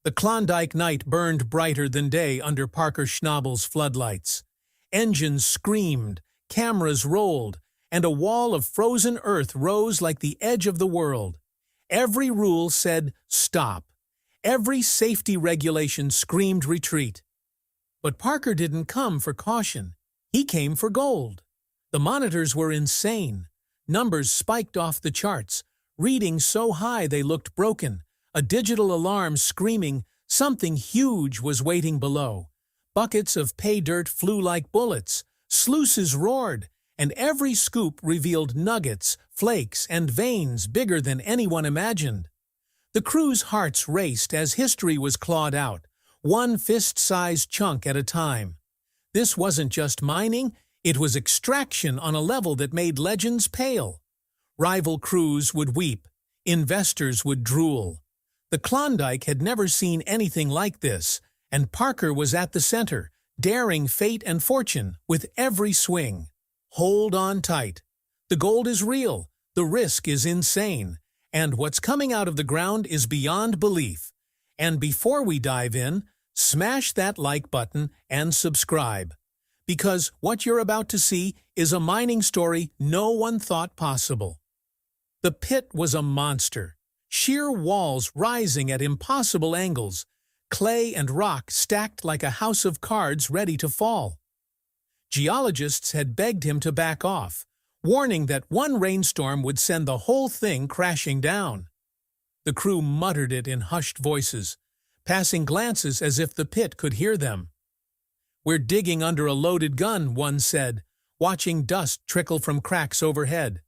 The Klondike night burned brighter than day under Parker Schnabel's floodlights. Engines screamed, cameras rolled, and a wall of frozen earth rose like the edge of the world. Every rule said, stop. Every safety regulation screamed retreat. But Parker didn't come for caution. He came for gold. The monitors were insane. Numbers spiked off the charts, readings so high they looked broken, a digital alarm screaming something huge was waiting below. Buckets of pay dirt flew like bullets, sluices roared, and every scoop revealed nuggets, flakes, and veins bigger than anyone imagined. The crew's hearts raced as history was clawed out, one fist-sized chunk at a time. This wasn't just mining, it was extraction on a level that made legends pale. Rival crews would weep, investors would drool. The Klondike had never seen anything like this, and Parker was at the center, daring fate and fortune with every swing. Hold on tight. The gold is real, the risk is insane, and what's coming out of the ground is beyond belief. And before we dive in, smash that like button and subscribe. Because what you're about to see is a mining story no one thought possible. The pit was a monster. Sheer walls rising at impossible angles, clay and rock stacked like a house of cards ready to fall. Geologists had begged him to back off, warning that one rainstorm would send the whole thing crashing down. The crew muttered it in hushed voices, passing glances as if the pit could hear them. "We're digging under a loaded gun," one said, watching dust trickle from cracks overhead.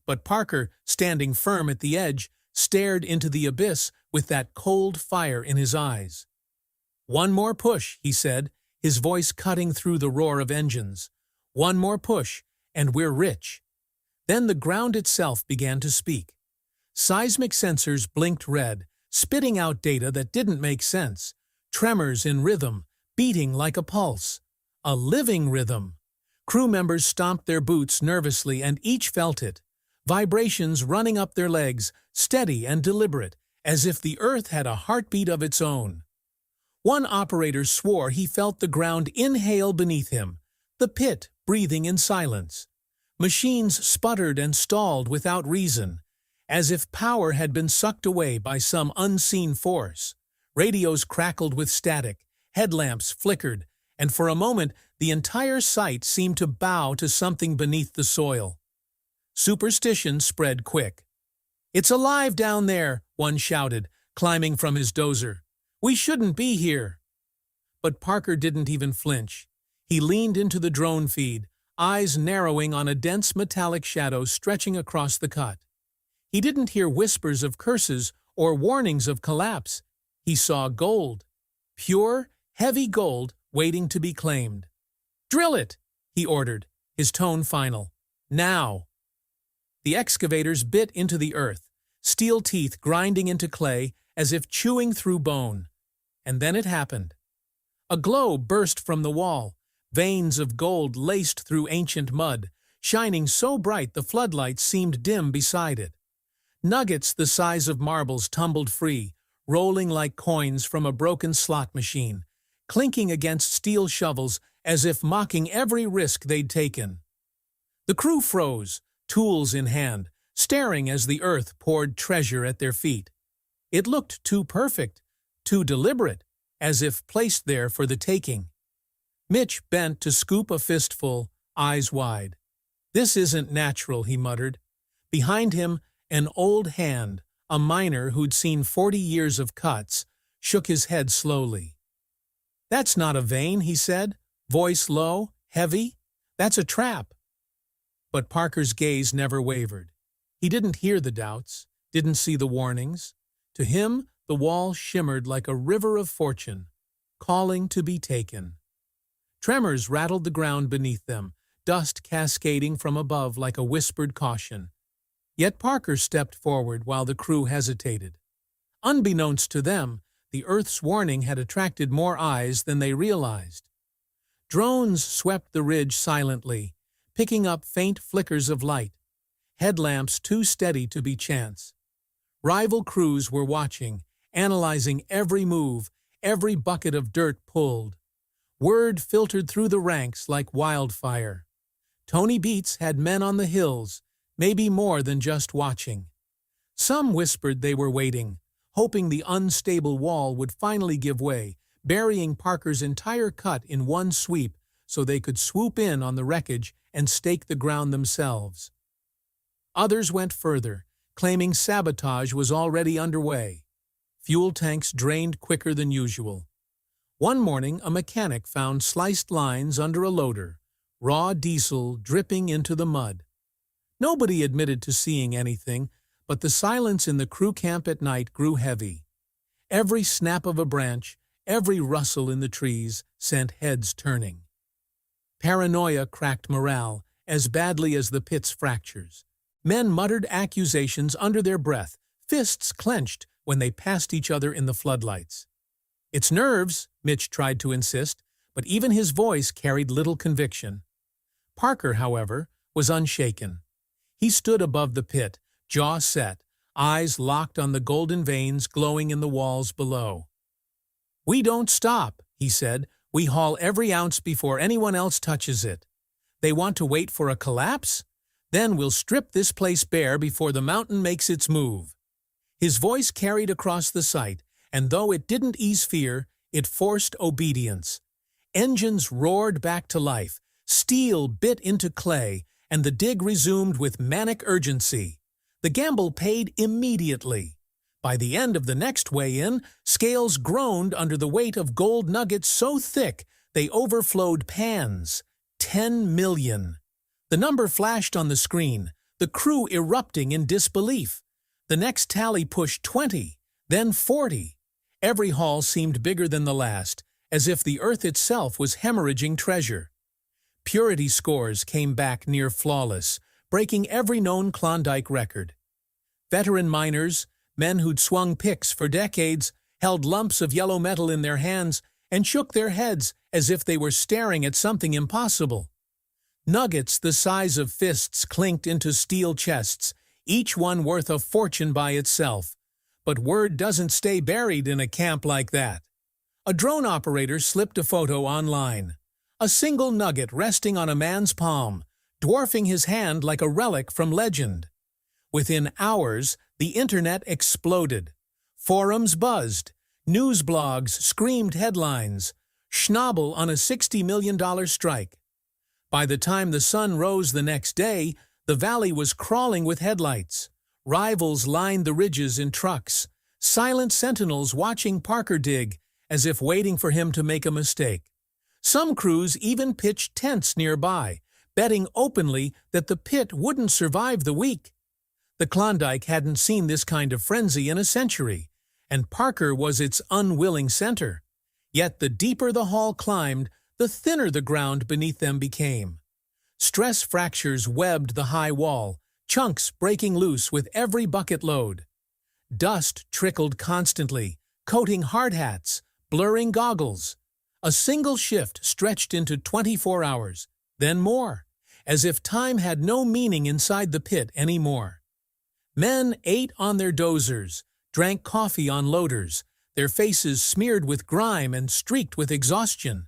But Parker, standing firm at the edge, stared into the abyss with that cold fire in his eyes. "One more push," he said, his voice cutting through the roar of engines. "One more push, and we're rich." Then the ground itself began to speak. Seismic sensors blinked red, spitting out data that didn't make sense. Tremors in rhythm, beating like a pulse. A living rhythm. Crew members stomped their boots nervously and each felt it. Vibrations running up their legs, steady and deliberate, as if the earth had a heartbeat of its own. One operator swore he felt the ground inhale beneath him, the pit breathing in silence. Machines sputtered and stalled without reason, as if power had been sucked away by some unseen force. Radios crackled with static, headlamps flickered, and for a moment the entire site seemed to bow to something beneath the soil. Superstition spread quick. "It's alive down there," one shouted, climbing from his dozer. "We shouldn't be here." But Parker didn't even flinch. He leaned into the drone feed, eyes narrowing on a dense metallic shadow stretching across the cut. He didn't hear whispers of curses or warnings of collapse. He saw gold. Pure, heavy gold waiting to be claimed. "Drill it," he ordered, his tone final. "Now." The excavators bit into the earth, steel teeth grinding into clay as if chewing through bone. And then it happened. A glow burst from the wall, veins of gold laced through ancient mud, shining so bright the floodlights seemed dim beside it. Nuggets the size of marbles tumbled free, rolling like coins from a broken slot machine, clinking against steel shovels as if mocking every risk they'd taken. The crew froze, tools in hand, staring as the earth poured treasure at their feet. It looked too perfect, too deliberate, as if placed there for the taking. Mitch bent to scoop a fistful, eyes wide. "This isn't natural," he muttered. Behind him, an old hand, a miner who'd seen 40 years of cuts, shook his head slowly. "That's not a vein," he said, voice low, heavy. "That's a trap." But Parker's gaze never wavered. He didn't hear the doubts, didn't see the warnings. To him, the wall shimmered like a river of fortune, calling to be taken. Tremors rattled the ground beneath them, dust cascading from above like a whispered caution. Yet Parker stepped forward while the crew hesitated. Unbeknownst to them, the Earth's warning had attracted more eyes than they realized. Drones swept the ridge silently, picking up faint flickers of light, headlamps too steady to be chance. Rival crews were watching, analyzing every move, every bucket of dirt pulled. Word filtered through the ranks like wildfire. Tony Beats had men on the hills, maybe more than just watching. Some whispered they were waiting, hoping the unstable wall would finally give way, burying Parker's entire cut in one sweep so they could swoop in on the wreckage and stake the ground themselves. Others went further, claiming sabotage was already underway. Fuel tanks drained quicker than usual. One morning, a mechanic found sliced lines under a loader, raw diesel dripping into the mud. Nobody admitted to seeing anything, but the silence in the crew camp at night grew heavy. Every snap of a branch, every rustle in the trees sent heads turning. Paranoia cracked morale as badly as the pit's fractures. Men muttered accusations under their breath, fists clenched when they passed each other in the floodlights. "It's nerves," Mitch tried to insist, but even his voice carried little conviction. Parker, however, was unshaken. He stood above the pit, jaw set, eyes locked on the golden veins glowing in the walls below. "We don't stop," he said. "We haul every ounce before anyone else touches it. They want to wait for a collapse? Then we'll strip this place bare before the mountain makes its move." His voice carried across the site, and though it didn't ease fear, it forced obedience. Engines roared back to life, steel bit into clay, and the dig resumed with manic urgency. The gamble paid immediately. By the end of the next weigh-in, scales groaned under the weight of gold nuggets so thick they overflowed pans. 10 million. The number flashed on the screen, the crew erupting in disbelief. The next tally pushed 20, then 40. Every haul seemed bigger than the last, as if the earth itself was hemorrhaging treasure. Purity scores came back near flawless, breaking every known Klondike record. Veteran miners, men who'd swung picks for decades, held lumps of yellow metal in their hands and shook their heads as if they were staring at something impossible. Nuggets the size of fists clinked into steel chests, each one worth a fortune by itself. But word doesn't stay buried in a camp like that. A drone operator slipped a photo online. A single nugget resting on a man's palm, dwarfing his hand like a relic from legend. Within hours, the internet exploded. Forums buzzed. News blogs screamed headlines. Schnabel on a $60 million strike. By the time the sun rose the next day, the valley was crawling with headlights. Rivals lined the ridges in trucks. Silent sentinels watching Parker dig, as if waiting for him to make a mistake. Some crews even pitched tents nearby, betting openly that the pit wouldn't survive the week. The Klondike hadn't seen this kind of frenzy in a century, and Parker was its unwilling center. Yet the deeper the haul climbed, the thinner the ground beneath them became. Stress fractures webbed the high wall, chunks breaking loose with every bucket load. Dust trickled constantly, coating hard hats, blurring goggles. A single shift stretched into 24 hours, then more, as if time had no meaning inside the pit anymore. Men ate on their dozers, drank coffee on loaders, their faces smeared with grime and streaked with exhaustion.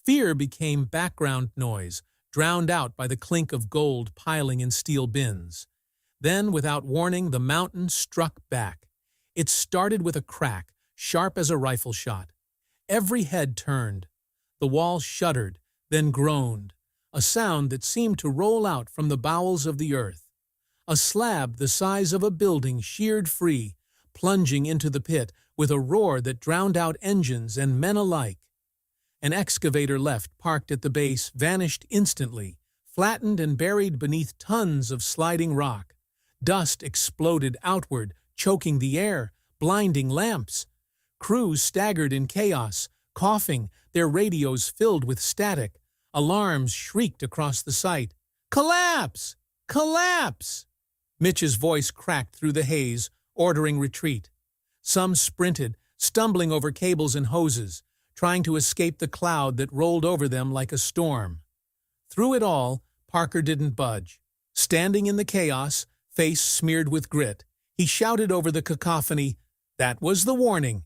Fear became background noise, drowned out by the clink of gold piling in steel bins. Then, without warning, the mountain struck back. It started with a crack, sharp as a rifle shot. Every head turned. The wall shuddered, then groaned, a sound that seemed to roll out from the bowels of the earth. A slab the size of a building sheared free, plunging into the pit with a roar that drowned out engines and men alike. An excavator left parked at the base vanished instantly, flattened and buried beneath tons of sliding rock. Dust exploded outward, choking the air, blinding lamps. Crews staggered in chaos, coughing, their radios filled with static. Alarms shrieked across the site. "Collapse! Collapse!" Mitch's voice cracked through the haze, ordering retreat. Some sprinted, stumbling over cables and hoses, trying to escape the cloud that rolled over them like a storm. Through it all, Parker didn't budge. Standing in the chaos, face smeared with grit, he shouted over the cacophony, That was the warning.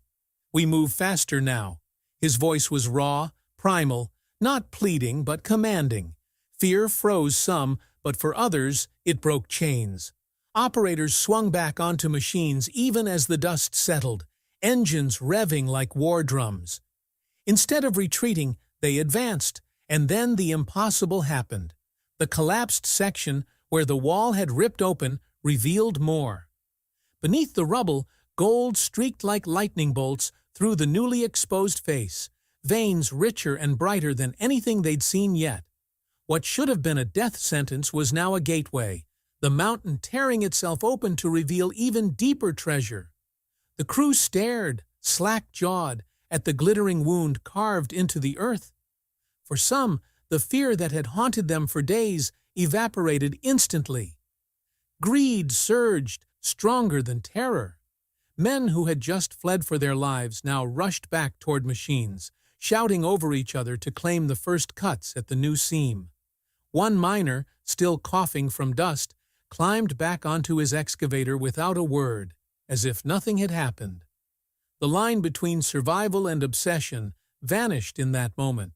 We move faster now. His voice was raw, primal, not pleading but commanding. Fear froze some, but for others, it broke chains. Operators swung back onto machines even as the dust settled, engines revving like war drums. Instead of retreating, they advanced, and then the impossible happened. The collapsed section, where the wall had ripped open, revealed more. Beneath the rubble, gold streaked like lightning bolts through the newly exposed face, veins richer and brighter than anything they'd seen yet. What should have been a death sentence was now a gateway, the mountain tearing itself open to reveal even deeper treasure. The crew stared, slack-jawed, at the glittering wound carved into the earth. For some, the fear that had haunted them for days evaporated instantly. Greed surged, stronger than terror. Men who had just fled for their lives now rushed back toward machines, shouting over each other to claim the first cuts at the new seam. One miner, still coughing from dust, climbed back onto his excavator without a word, as if nothing had happened. The line between survival and obsession vanished in that moment.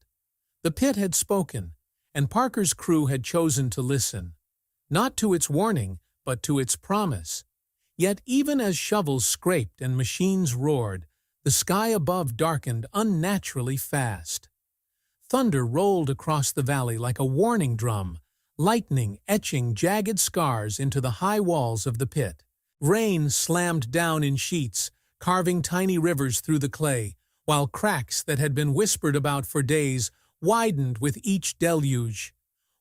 The pit had spoken, and Parker's crew had chosen to listen, not to its warning, but to its promise. Yet even as shovels scraped and machines roared, the sky above darkened unnaturally fast. Thunder rolled across the valley like a warning drum, lightning etching jagged scars into the high walls of the pit. Rain slammed down in sheets, carving tiny rivers through the clay, while cracks that had been whispered about for days widened with each deluge.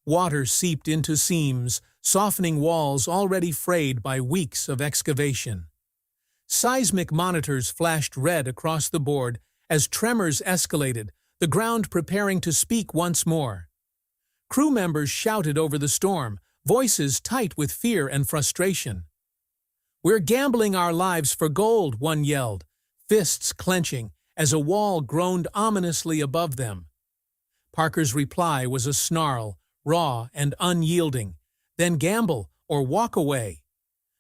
Water seeped into seams, softening walls already frayed by weeks of excavation. Seismic monitors flashed red across the board as tremors escalated, the ground preparing to speak once more. Crew members shouted over the storm, voices tight with fear and frustration. "We're gambling our lives for gold," one yelled, fists clenching as a wall groaned ominously above them. Parker's reply was a snarl, raw and unyielding. "Then gamble or walk away."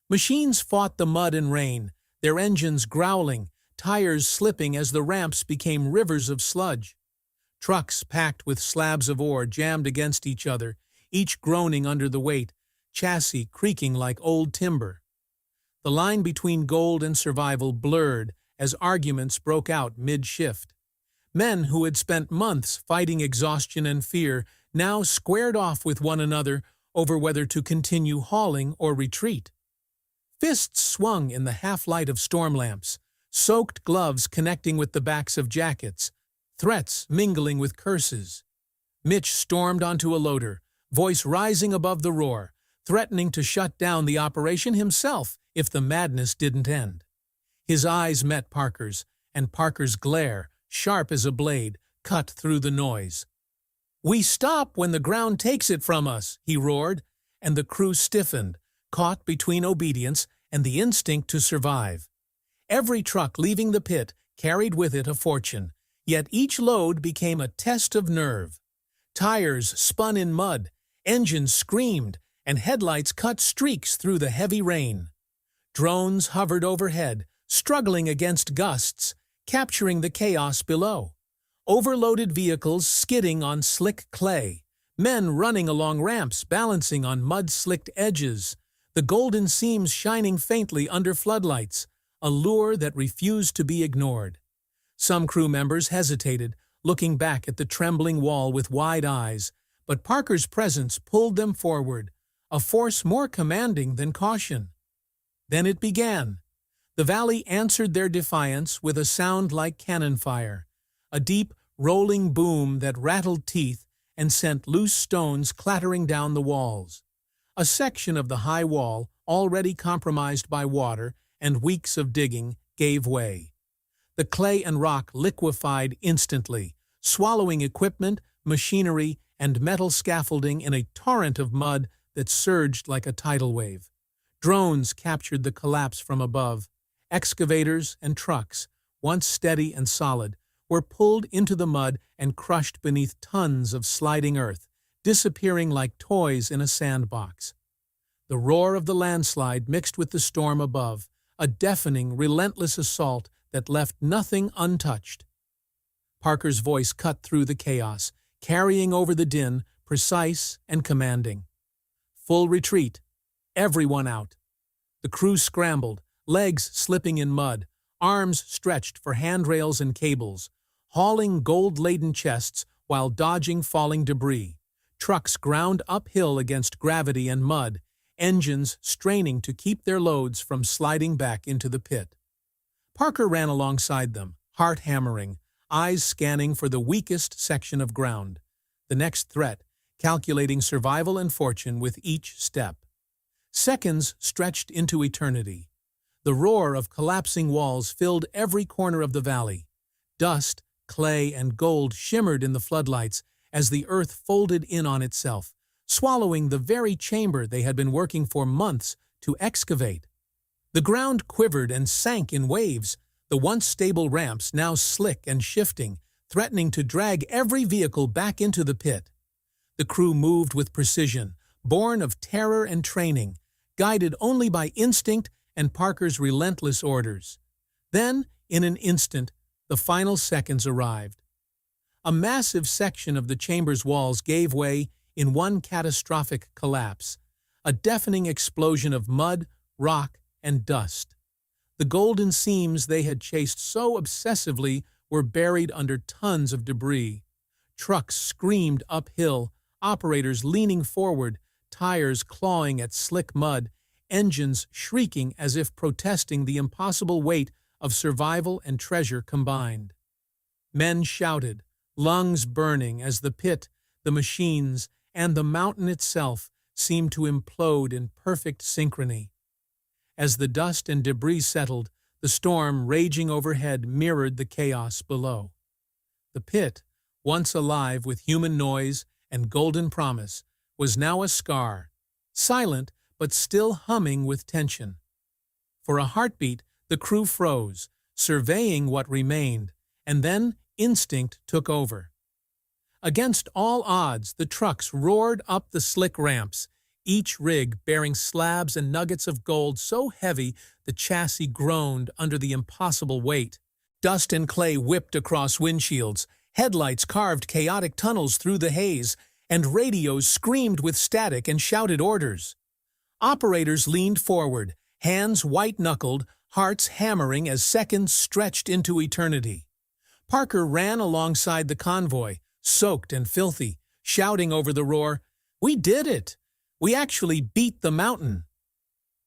Machines fought the mud and rain, their engines growling, tires slipping as the ramps became rivers of sludge. Trucks packed with slabs of ore jammed against each other, each groaning under the weight, chassis creaking like old timber. The line between gold and survival blurred as arguments broke out mid-shift. Men who had spent months fighting exhaustion and fear now squared off with one another over whether to continue hauling or retreat. Fists swung in the half-light of storm lamps, soaked gloves connecting with the backs of jackets, threats mingling with curses. Mitch stormed onto a loader, voice rising above the roar, threatening to shut down the operation himself if the madness didn't end. His eyes met Parker's, and Parker's glare, sharp as a blade, cut through the noise. "We stop when the ground takes it from us," he roared, and the crew stiffened, caught between obedience and the instinct to survive. Every truck leaving the pit carried with it a fortune, yet each load became a test of nerve. Tires spun in mud, engines screamed, and headlights cut streaks through the heavy rain. Drones hovered overhead, struggling against gusts, capturing the chaos below. Overloaded vehicles skidding on slick clay, men running along ramps balancing on mud-slicked edges, the golden seams shining faintly under floodlights, a lure that refused to be ignored. Some crew members hesitated, looking back at the trembling wall with wide eyes, but Parker's presence pulled them forward, a force more commanding than caution. Then it began. The valley answered their defiance with a sound like cannon fire, a deep, rolling boom that rattled teeth and sent loose stones clattering down the walls. A section of the high wall, already compromised by water and weeks of digging, gave way. The clay and rock liquefied instantly, swallowing equipment, machinery, and metal scaffolding in a torrent of mud that surged like a tidal wave. Drones captured the collapse from above. Excavators and trucks, once steady and solid, were pulled into the mud and crushed beneath tons of sliding earth, disappearing like toys in a sandbox. The roar of the landslide mixed with the storm above, a deafening, relentless assault that left nothing untouched. Parker's voice cut through the chaos, carrying over the din, precise and commanding. Full retreat. Everyone out. The crew scrambled, legs slipping in mud, arms stretched for handrails and cables, hauling gold-laden chests while dodging falling debris. Trucks ground uphill against gravity and mud, engines straining to keep their loads from sliding back into the pit. Parker ran alongside them, heart hammering, eyes scanning for the weakest section of ground. The next threat, calculating survival and fortune with each step. Seconds stretched into eternity. The roar of collapsing walls filled every corner of the valley. Dust, clay, and gold shimmered in the floodlights as the earth folded in on itself, swallowing the very chamber they had been working for months to excavate. The ground quivered and sank in waves, the once stable ramps now slick and shifting, threatening to drag every vehicle back into the pit. The crew moved with precision, born of terror and training, guided only by instinct and Parker's relentless orders. Then, in an instant, the final seconds arrived. A massive section of the chamber's walls gave way in one catastrophic collapse, a deafening explosion of mud, rock, and dust. The golden seams they had chased so obsessively were buried under tons of debris. Trucks screamed uphill, operators leaning forward, tires clawing at slick mud, engines shrieking as if protesting the impossible weight of survival and treasure combined. Men shouted, lungs burning as the pit, the machines, and the mountain itself seemed to implode in perfect synchrony. As the dust and debris settled, the storm raging overhead mirrored the chaos below. The pit, once alive with human noise and golden promise, was now a scar, silent but still humming with tension. For a heartbeat, the crew froze, surveying what remained, and then instinct took over. Against all odds, the trucks roared up the slick ramps, each rig bearing slabs and nuggets of gold so heavy the chassis groaned under the impossible weight. Dust and clay whipped across windshields, headlights carved chaotic tunnels through the haze, and radios screamed with static and shouted orders. Operators leaned forward, hands white-knuckled, hearts hammering as seconds stretched into eternity. Parker ran alongside the convoy, soaked and filthy, shouting over the roar, "We did it! We actually beat the mountain!"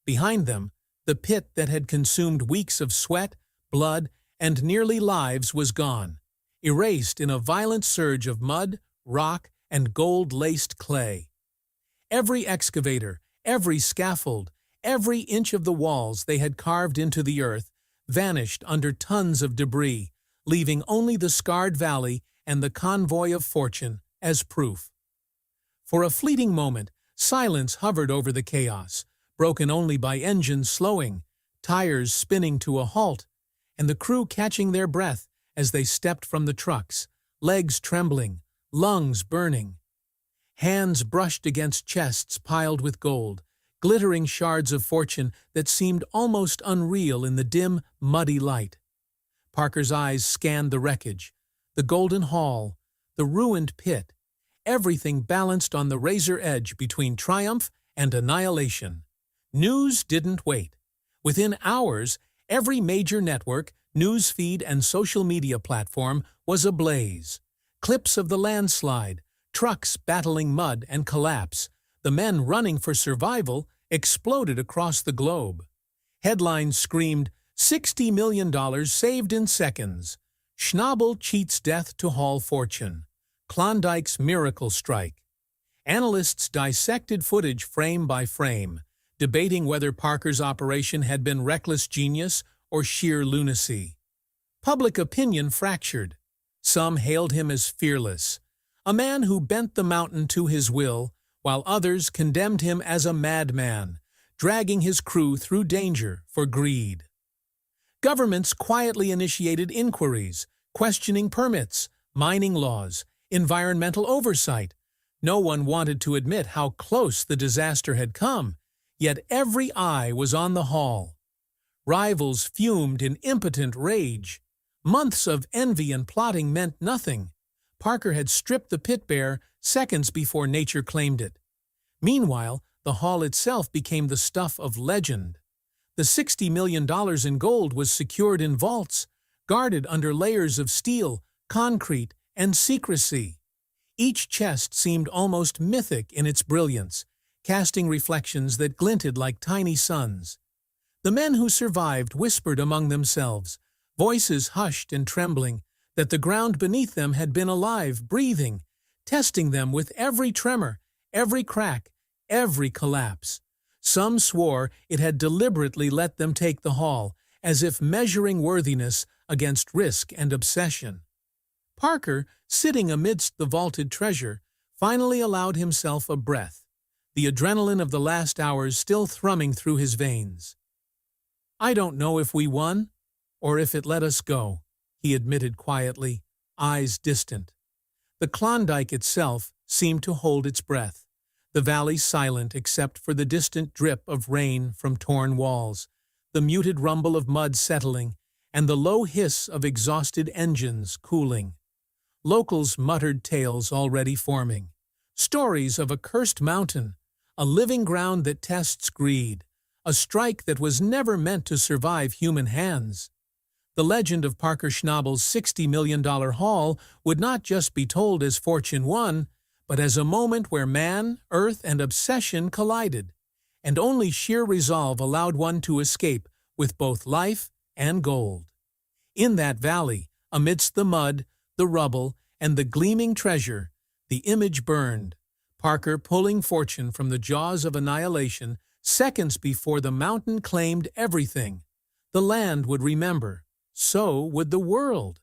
Behind them, the pit that had consumed weeks of sweat, blood, and nearly lives was gone, erased in a violent surge of mud, rock, and gold-laced clay. Every excavator, every scaffold, every inch of the walls they had carved into the earth vanished under tons of debris, leaving only the scarred valley and the convoy of fortune as proof. For a fleeting moment, silence hovered over the chaos, broken only by engines slowing, tires spinning to a halt, and the crew catching their breath as they stepped from the trucks, legs trembling, lungs burning. Hands brushed against chests piled with gold, glittering shards of fortune that seemed almost unreal in the dim, muddy light. Parker's eyes scanned the wreckage, the golden hall, the ruined pit, everything balanced on the razor edge between triumph and annihilation. News didn't wait. Within hours, every major network, news feed, and social media platform was ablaze. Clips of the landslide, trucks battling mud and collapse, the men running for survival, exploded across the globe. Headlines screamed, $60 million saved in seconds. Schnabel cheats death to haul fortune. Klondike's miracle strike. Analysts dissected footage frame by frame, debating whether Parker's operation had been reckless genius or sheer lunacy. Public opinion fractured. Some hailed him as fearless, a man who bent the mountain to his will, while others condemned him as a madman, dragging his crew through danger for greed. Governments quietly initiated inquiries, questioning permits, mining laws, environmental oversight. No one wanted to admit how close the disaster had come, yet every eye was on the haul. Rivals fumed in impotent rage. Months of envy and plotting meant nothing. Parker had stripped the pit bare seconds before nature claimed it. Meanwhile, the haul itself became the stuff of legend. The $60 million in gold was secured in vaults, guarded under layers of steel, concrete, and secrecy. Each chest seemed almost mythic in its brilliance, casting reflections that glinted like tiny suns. The men who survived whispered among themselves, voices hushed and trembling, that the ground beneath them had been alive, breathing, testing them with every tremor, every crack, every collapse. Some swore it had deliberately let them take the haul, as if measuring worthiness against risk and obsession. Parker, sitting amidst the vaulted treasure, finally allowed himself a breath, the adrenaline of the last hours still thrumming through his veins. "I don't know if we won, or if it let us go," he admitted quietly, eyes distant. The Klondike itself seemed to hold its breath, the valley silent except for the distant drip of rain from torn walls, the muted rumble of mud settling, and the low hiss of exhausted engines cooling. Locals muttered tales already forming, stories of a cursed mountain, a living ground that tests greed, a strike that was never meant to survive human hands. The legend of Parker Schnabel's $60 million haul would not just be told as fortune won, but as a moment where man, earth, and obsession collided, and only sheer resolve allowed one to escape with both life and gold. In that valley, amidst the mud, the rubble, and the gleaming treasure, the image burned, Parker pulling fortune from the jaws of annihilation seconds before the mountain claimed everything. The land would remember. So would the world.